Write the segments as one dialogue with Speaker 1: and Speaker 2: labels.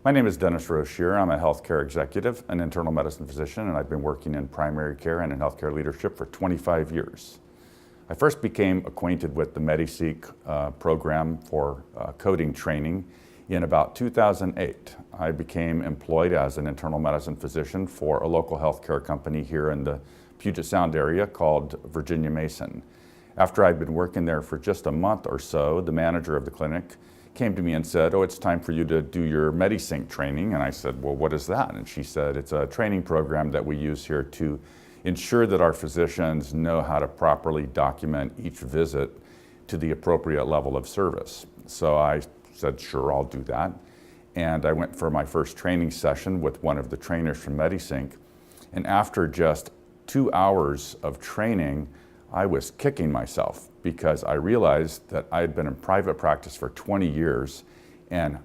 Speaker 1: My name is Dennis Rochier. I'm a healthcare executive, an internal medicine physician, and I've been working in primary care and in healthcare leadership for 25 years. I first became acquainted with the MediSync program for coding training in about 2008. I became employed as an internal medicine physician for a local healthcare company here in the Puget Sound area called Virginia Mason. After I'd been working there for just a month or so, the manager of the clinic came to me and said, "Oh, it's time for you to do your MediSync training." And I said, "Well, what is that?" And she said, "It's a training program that we use here to ensure that our physicians know how to properly document each visit to the appropriate level of service." So I said, "Sure, I'll do that." And I went for my first training session with one of the trainers from MediSync. And after just 2 hours of training, I was kicking myself because I realized that I had been in private practice for 20 years and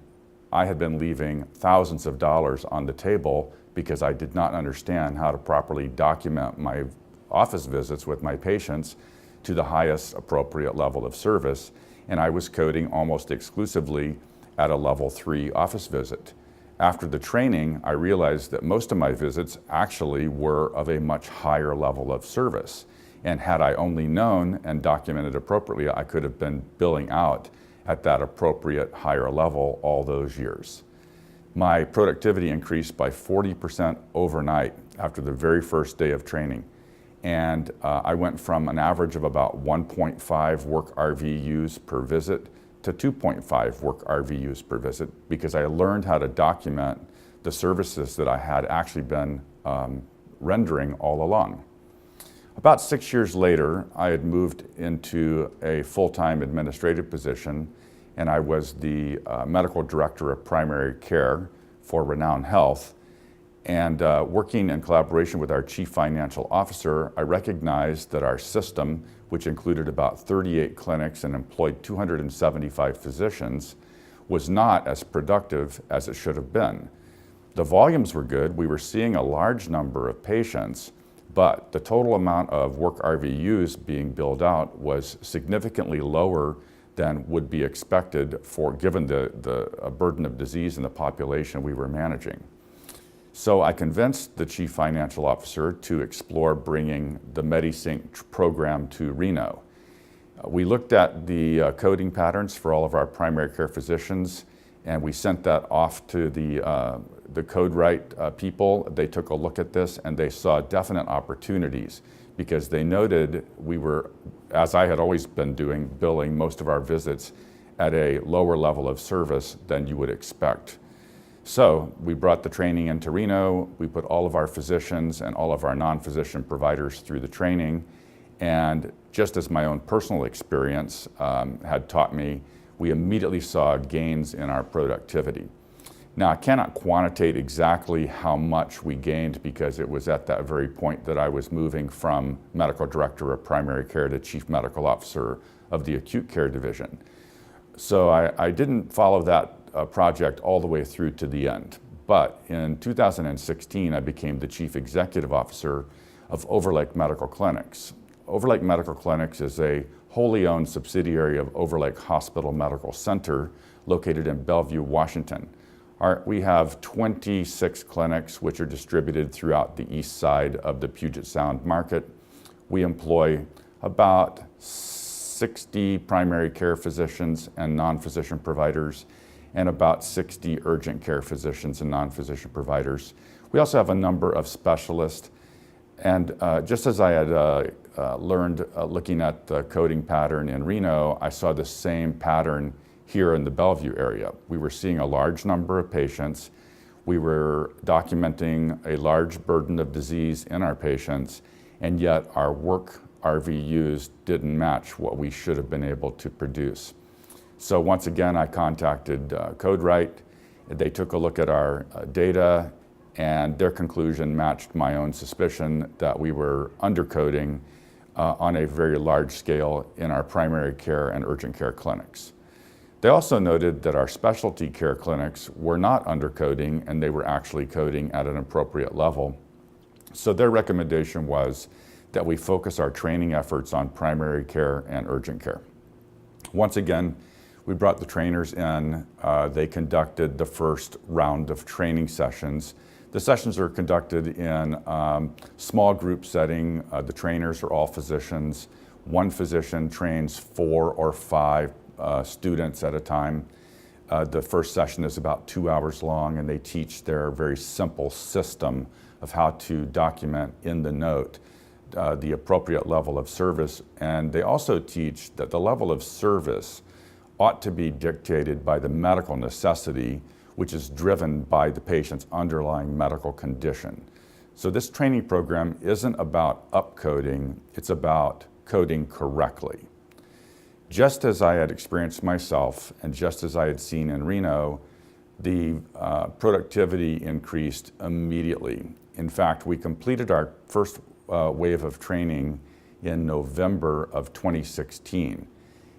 Speaker 1: I had been leaving thousands of dollars on the table because I did not understand how to properly document my office visits with my patients to the highest appropriate level of service. And I was coding almost exclusively at a level 3 office visit. After the training, I realized that most of my visits actually were of a much higher level of service. And had I only known and documented appropriately, I could have been billing out at that appropriate higher level all those years. My productivity increased by 40% overnight after the very first day of training. And I went from an average of about 1.5 work RVUs per visit to 2.5 work RVUs per visit because I learned how to document the services that I had actually been rendering all along. About 6 years later, I had moved into a full-time administrative position, and I was the medical director of primary care for Renown Health. And working in collaboration with our chief financial officer, I recognized that our system, which included about 38 clinics and employed 275 physicians, was not as productive as it should have been. The volumes were good. We were seeing a large number of patients, but the total amount of work RVUs being billed out was significantly lower than would be expected given the burden of disease in the population we were managing. So I convinced the chief financial officer to explore bringing the MediSync program to Reno. We looked at the coding patterns for all of our primary care physicians, and we sent that off to the CodeRight people. They took a look at this and they saw definite opportunities because they noted we were, as I had always been doing, billing most of our visits at a lower level of service than you would expect. So we brought the training into Reno. We put all of our physicians and all of our non-physician providers through the training. And just as my own personal experience had taught me, we immediately saw gains in our productivity. Now, I cannot quantitate exactly how much we gained because it was at that very point that I was moving from medical director of primary care to chief medical officer of the acute care division. So I didn't follow that project all the way through to the end. But in 2016, I became the chief executive officer of Overlake Medical Clinics. Overlake Medical Clinics is a wholly owned subsidiary of Overlake Hospital Medical Center located in Bellevue, Washington. We have 26 clinics which are distributed throughout the east side of the Puget Sound market. We employ about 60 primary care physicians and non-physician providers and about 60 urgent care physicians and non-physician providers. We also have a number of specialists. And just as I had learned looking at the coding pattern in Reno, I saw the same pattern here in the Bellevue area. We were seeing a large number of patients. We were documenting a large burden of disease in our patients, and yet our work RVUs didn't match what we should have been able to produce. So once again, I contacted CodeRight. They took a look at our data, and their conclusion matched my own suspicion that we were undercoding on a very large scale in our primary care and urgent care clinics. They also noted that our specialty care clinics were not undercoding and they were actually coding at an appropriate level. So their recommendation was that we focus our training efforts on primary care and urgent care. Once again, We brought the trainers in. They conducted the first round of training sessions. The sessions are conducted in small group setting. The trainers are all physicians. One physician trains 4 or 5 students at a time. The first session is about 2 hours long, and they teach their very simple system of how to document in the note the appropriate level of service. And they also teach that the level of service ought to be dictated by the medical necessity, which is driven by the patient's underlying medical condition. So this training program isn't about upcoding, it's about coding correctly. Just as I had experienced myself, and just as I had seen in Reno, the productivity increased immediately. In fact, we completed our first wave of training in November of 2016.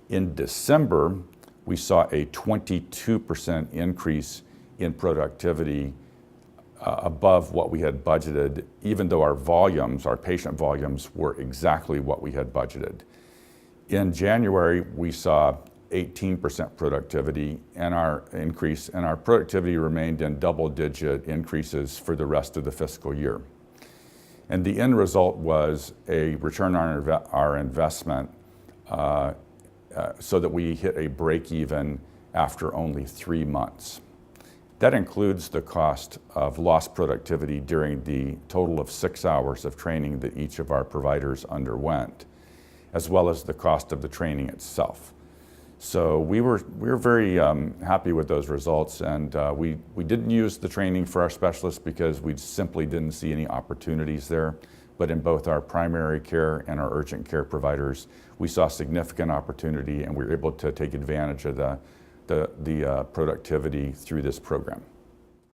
Speaker 1: In December, we saw a 22% increase in productivity above what we had budgeted, even though our volumes, our patient volumes, were exactly what we had budgeted. In January, we saw 18% productivity and our increase, and our productivity remained in double-digit increases for the rest of the fiscal year. And the end result was a return on our investment so that we hit a break-even after only 3 months. That includes the cost of lost productivity during the total of 6 hours of training that each of our providers underwent, as well as the cost of the training itself. So we were very happy with those results, and we didn't use the training for our specialists because we simply didn't see any opportunities there. But in both our primary care and our urgent care providers, we saw significant opportunity, and we were able to take advantage of the productivity through this program.